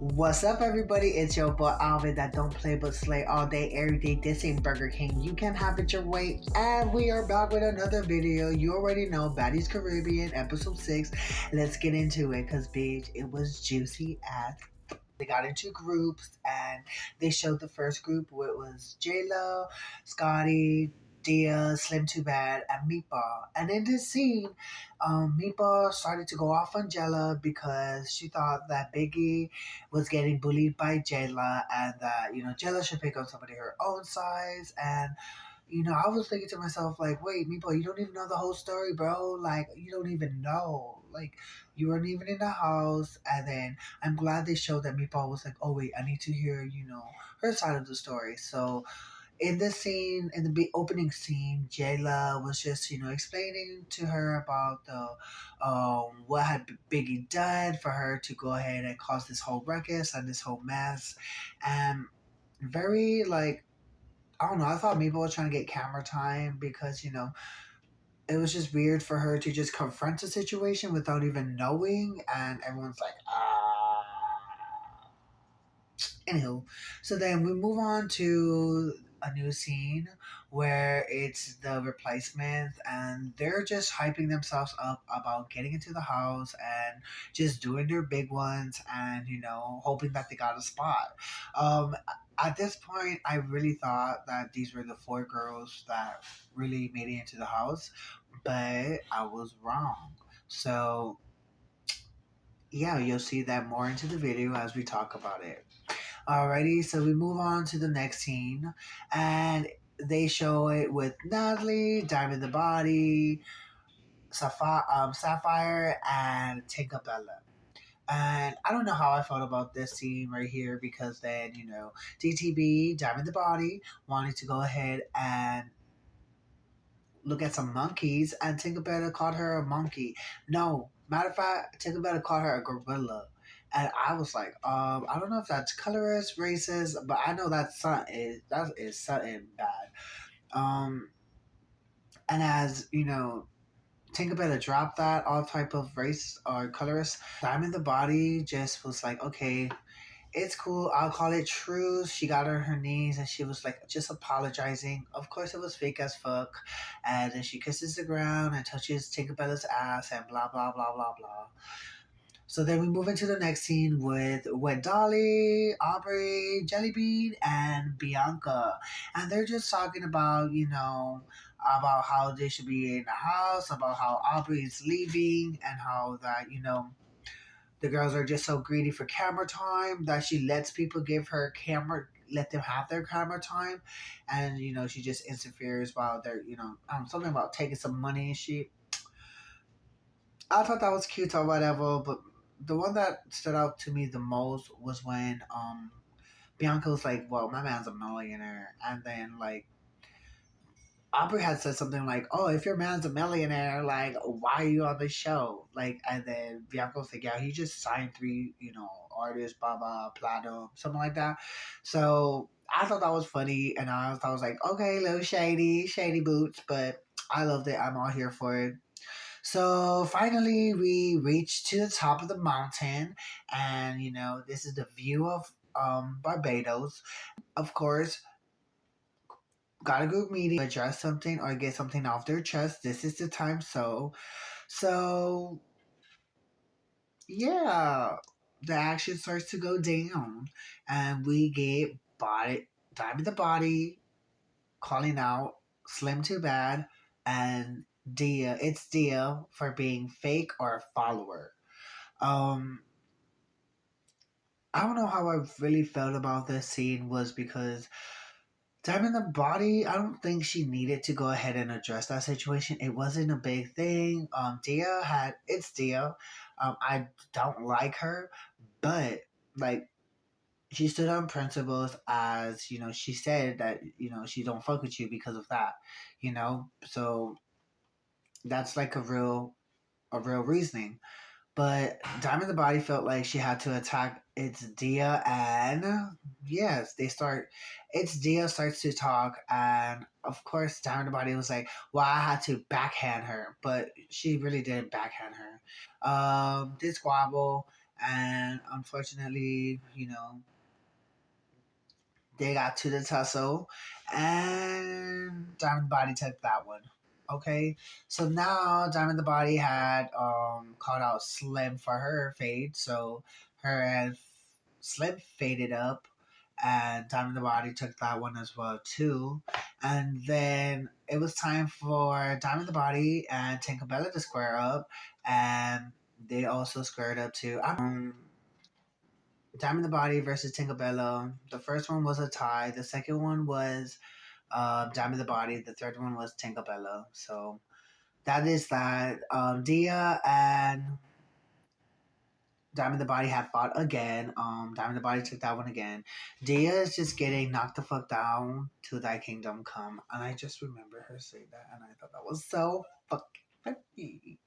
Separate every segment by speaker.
Speaker 1: What's up, everybody? It's your boy Alvin that don't play but slay all day, every day. This ain't Burger King. You can have it your way. And we are back with another video. You already know Baddies Caribbean, episode 6. Let's get into it because, bitch, it was juicy as they got into groups and they showed the first group where it was J-Lo, Scotty, Dia, Slim Too Bad, and Meatball. And in this scene, Meatball started to go off on Jella because she thought that Biggie was getting bullied by Jayla and that, Jella should pick up somebody her own size. And I was thinking to myself, like, wait, Meepo, you don't even know the whole story, bro. Like, you don't even know. Like, you weren't even in the house. And then I'm glad they showed that Meepo was like, oh, wait, I need to hear, her side of the story. So in this scene, in the opening scene, Jayla was just, explaining to her about what had Biggie done for her to go ahead and cause this whole ruckus and this whole mess. And very, like, I don't know. I thought Mabel was trying to get camera time because it was just weird for her to just confront the situation without even knowing, and everyone's like, ah. Anywho, so then we move on to a new scene where it's the replacements and they're just hyping themselves up about getting into the house and just doing their big ones and hoping that they got a spot. Um, at this point, I really thought that these were the four girls that really made it into the house, but I was wrong. So yeah, you'll see that more into the video as we talk about it. Alrighty, so we move on to the next scene, and they show it with Natalie, Diamond the Body, Sapphire, and Tinkerbella. And I don't know how I felt about this scene right here because then, DTB, Diamond the Body, wanted to go ahead and look at some monkeys, and Tinkerbell called her a monkey. No, matter of fact, Tinkerbell called her a gorilla. And I was like, I don't know if that's colorist, racist, but I know that is something bad. Um, and as Tinkerbell dropped that all type of race or colorist. Diamond the Body just was like, okay, it's cool. I'll call it truce. She got on her knees and she was like just apologizing. Of course, it was fake as fuck. And then she kisses the ground and touches Tinkerbella's ass and blah, blah, blah, blah, blah. So then we move into the next scene with Dolly, Aubrey, Jellybean, and Bianca. And they're just talking about, about how they should be in the house, about how Aubrey is leaving, and how that, the girls are just so greedy for camera time that she lets people let them have their camera time, and she just interferes while they're something about taking some money and shit. I thought that was cute or whatever, but the one that stood out to me the most was when Bianca was like, "Well, my man's a millionaire," and then like Aubrey had said something like, "Oh, if your man's a millionaire, like, why are you on the show?" Like, and then Bianca was like, "Yeah, he just signed three, artists, blah blah, platinum, something like that." So I thought that was funny, and I was like, "Okay, little shady, shady boots," but I loved it. I'm all here for it. So finally, we reached to the top of the mountain, and this is the view of Barbados. Of course, got a group meeting, address something or get something off their chest. This is the time. So yeah, the action starts to go down, and we get Diamond the Body calling out Slim Too Bad and Dia. It's Dia for being fake or a follower. Um, I don't know how I really felt about this scene was because Diamond the Body, I don't think she needed to go ahead and address that situation. It wasn't a big thing. It's Dia. I don't like her, but like she stood on principles as, she said that, she don't fuck with you because of that, So that's like a real reasoning. But Diamond the Body felt like she had to attack It's Dia, and yes, It's Dia starts to talk, and of course, Diamond the Body was like, "Well, I had to backhand her," but she really didn't backhand her. They squabble, And unfortunately, they got to the tussle, and Diamond Body took that one. Okay, so now Diamond the Body had called out Slim for her fade, so her and Slim faded up, and Diamond the Body took that one as well too. And then it was time for Diamond the Body and Tinkerbella to square up, and they also squared up too. Diamond the Body versus Tinkerbella. The first one was a tie. The second one was Diamond the Body. The third one was Tinkerbella. So that is that. Dia and Diamond the Body had fought again. Diamond the Body took that one again. Dia is just getting knocked the fuck down to thy kingdom come. And I just remember her saying that, and I thought that was so fucking funny.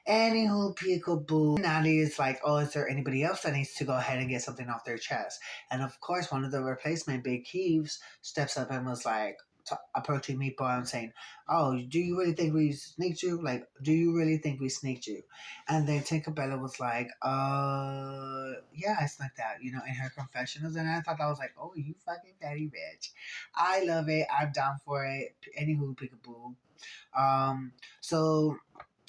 Speaker 1: Anywho, peekaboo. Natalie is like, oh, is there anybody else that needs to go ahead and get something off their chest? And of course, one of the replacement Big Keeves steps up and was like, approaching Meatball and saying, oh, do you really think we sneaked you? Like, do you really think we sneaked you? And then Tinkerbella was like, yeah, I snuck that, in her confessionals. And I thought that was like, oh, you fucking petty bitch. I love it. I'm down for it. Anywho, peekaboo. So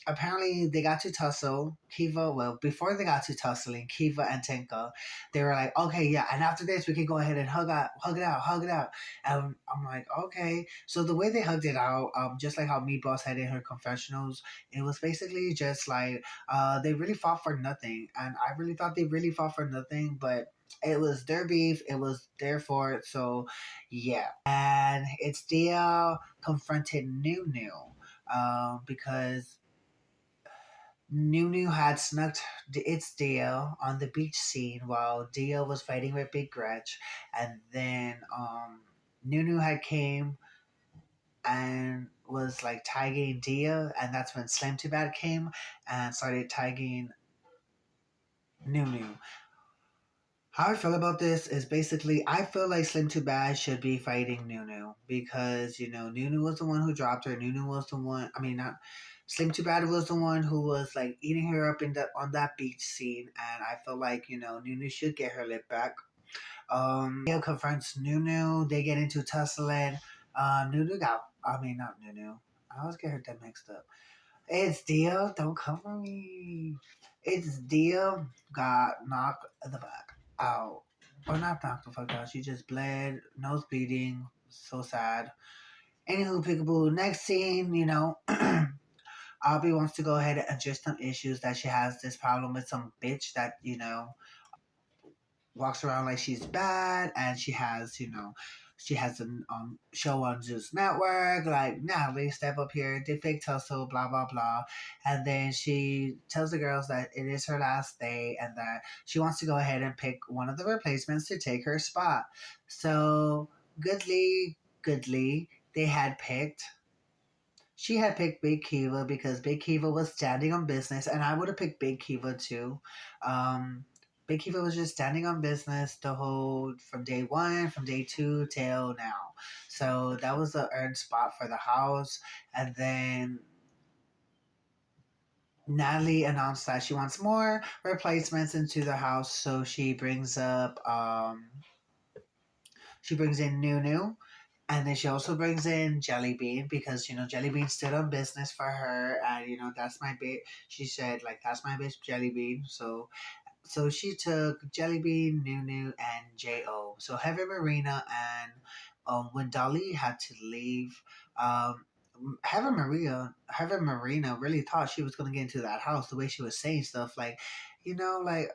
Speaker 1: apparently they got to tussle. Kiva, well, before they got to tussling, Kiva and Tinka, they were like, okay, yeah, and after this, we can go ahead and hug it out. And I'm like, okay. So the way they hugged it out, just like how Meatball said in her confessionals, it was basically just like, they really fought for nothing. And I really thought they really fought for nothing, but it was their beef, it was their fault, so yeah. And it's Dia confronted Nunu. Because Nunu had snuck its Dio on the beach scene while Dio was fighting with Big Gretch, and then Nunu had came and was like tagging Dio, and that's when Slim Too Bad came and started tagging Nunu. How I feel about this is basically I feel like Slim Too Bad should be fighting Nunu because Nunu was the one who dropped her. Nunu was the one. I mean, not Slim Too Bad was the one who was like eating her up in the on that beach scene, and I feel like Nunu should get her lip back. Leo confronts Nunu. They get into tussling. Nunu got. I mean, not Nunu. I always get her that mixed up. It's Dio. Don't come for me. It's Dio got knocked the fuck out. Or not knocked the fuck out. She just bled, nose bleeding. So sad. Anywho, Peekaboo. Next scene, Aubrey wants to go ahead and address some issues that she has this problem with some bitch that, walks around like she's bad, and she has a show on Zeus Network. Like, Natalie, step up here, they fake tussle, blah blah blah, and then she tells the girls that it is her last day and that she wants to go ahead and pick one of the replacements to take her spot. So goodly, they had picked. She had picked Big Kiva because Big Kiva was standing on business, and I would have picked Big Kiva too. Um, Big Kiva was just standing on business the whole from day one, from day two till now. So that was the earned spot for the house, and then Natalie announced that she wants more replacements into the house, so she brings in Nunu, and then she also brings in Jelly Bean because Jelly Bean stood on business for her, and that's my bit. She said like that's my bitch Jelly Bean. So she took Jelly Bean, Nunu, and Jo. So Heaven Marina and when Dolly had to leave, um, Heaven Marina really thought she was gonna get into that house the way she was saying stuff like, like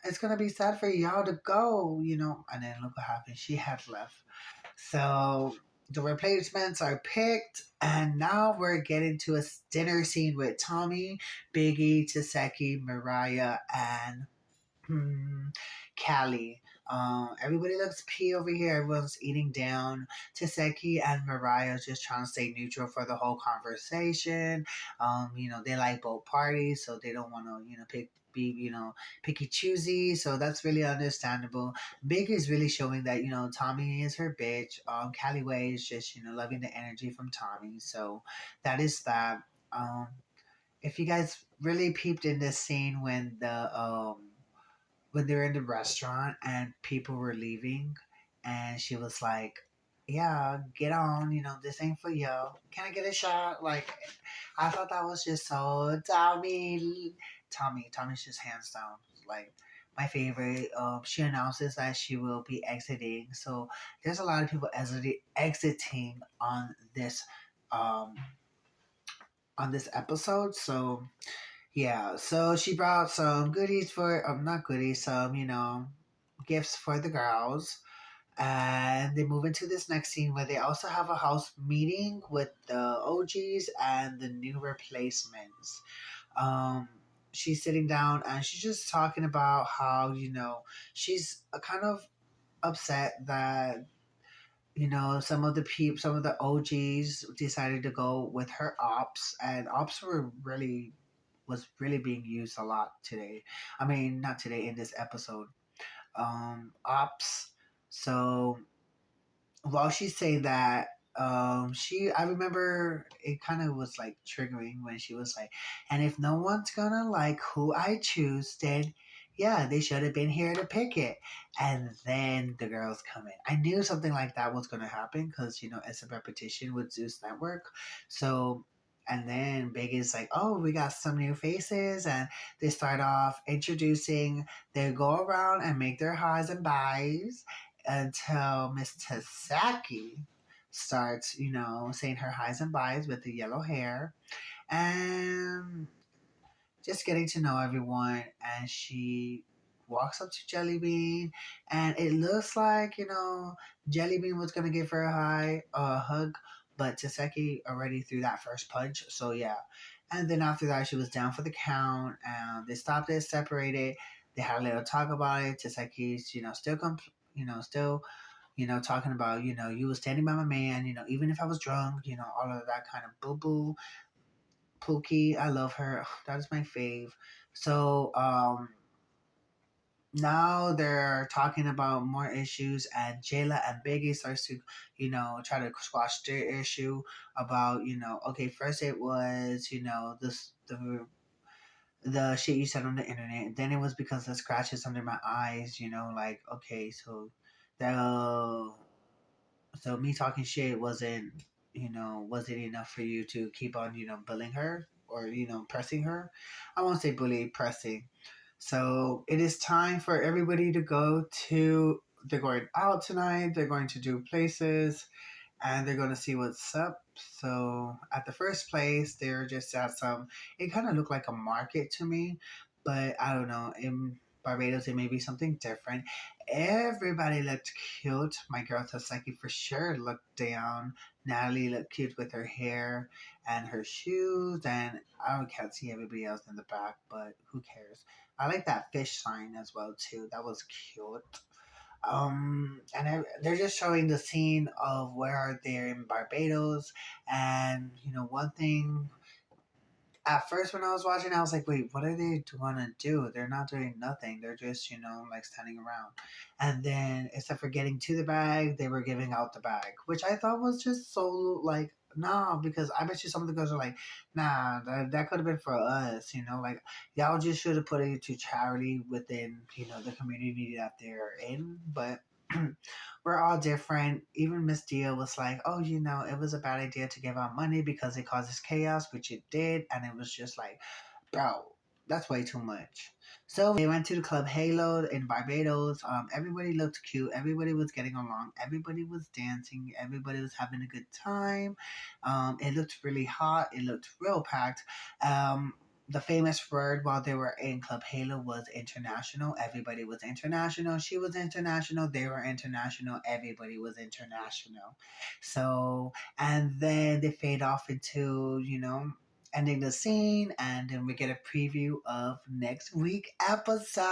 Speaker 1: it's gonna be sad for y'all to go, and then look what happened. She had left. So the replacements are picked, and now we're getting to a dinner scene with Tommy, Biggie, Taseki, Mariah, and Callie. Everybody looks pee over here. Everyone's eating down. Taseki and Mariah just trying to stay neutral for the whole conversation. They like both parties, so they don't want to, picky choosy. So that's really understandable. Big is really showing that Tommy is her bitch. Callie Way is just loving the energy from Tommy. So that is that. Um, if you guys really peeped in this scene when the when they were in the restaurant and people were leaving, and she was like, "Yeah, get on. This ain't for you. Can I get a shot?" Like, I thought that was just so Tommy. Tommy's just hands down like my favorite. She announces that she will be exiting, so there's a lot of people exiting um on this episode. So yeah, so she brought some goodies for, not goodies, some, gifts for the girls. And they move into this next scene where they also have a house meeting with the OGs and the new replacements. Um, she's sitting down and she's just talking about how, she's kind of upset that, some of the OGs decided to go with her ops, and ops was really being used a lot today. I mean, not today in this episode. Ops. So while she's saying that, I remember it kind of was like triggering when she was like, and if no one's gonna like who I choose, then yeah, they should have been here to pick it. And then the girls come in. I knew something like that was gonna happen because it's a repetition with Zeus Network. So and then Big is like, oh, we got some new faces, and they start off introducing. They go around and make their highs and buys until Miss Tasaki starts, saying her highs and buys with the yellow hair and just getting to know everyone. And she walks up to Jellybean, and it looks like, Jellybean was going to give her a hug, but Taseki already threw that first punch. So yeah. And then after that, she was down for the count, and they stopped it, separated. They had a little talk about it. Taseki's, still talking about, you was standing by my man, even if I was drunk, all of that kind of boo boo. Pookie, I love her. That is my fave. So, now they're talking about more issues, and Jayla and Biggie starts to, try to squash their issue about, okay, first it was, this the shit you said on the internet. Then it was because of scratches under my eyes, like, okay, the so me talking shit wasn't enough for you to keep on, bullying her or, pressing her. I won't say bully, pressing. So it is time for everybody to go to, they're going out tonight, they're going to do places, and they're going to see what's up. So at the first place, they're just at it kind of looked like a market to me, but I don't know. In Barbados, it may be something different. Everybody looked cute. My girl Taseki for sure looked down. Natalie looked cute with her hair and her shoes, and can't see everybody else in the back, but who cares? I like that fish sign as well too. That was cute. They're just showing the scene of where they're in Barbados, and one thing. At first, when I was watching, I was like, "Wait, what are they gonna do? They're not doing nothing. They're just, like standing around." And then, except for getting to the bag, they were giving out the bag, which I thought was just so like, nah, because I bet you some of the girls are like, nah, that could have been for us, like y'all just should have put it to charity within, the community that they're in, but. We're all different. Even Miss Dia was like, oh, it was a bad idea to give out money because it causes chaos, which it did. And it was just like, bro, that's way too much. So they went to the Club Halo in Barbados. Everybody looked cute. Everybody was getting along. Everybody was dancing. Everybody was having a good time. It looked really hot. It looked real packed. The famous word while they were in Club Halo was international. Everybody was international. She was international. They were international. Everybody was international. So, and then they fade off into, ending the scene, and then we get a preview of next week episode.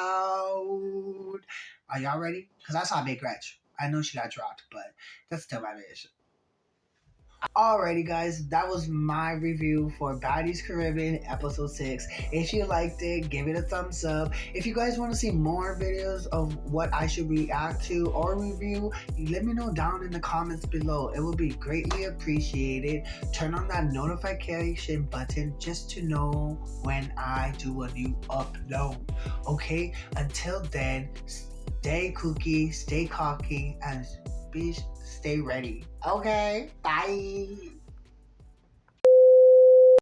Speaker 1: Are y'all ready? Because I saw Big Gretch. I know she got dropped, but that's still my bitch. Alrighty, guys, that was my review for Baddies Caribbean episode 6. If you liked it, give it a thumbs up. If you guys want to see more videos of what I should react to or review, let me know down in the comments below. It will be greatly appreciated. Turn on that notification button just to know when I do a new upload. Okay, until then, stay kooky, stay cocky, and stay ready. Okay, bye.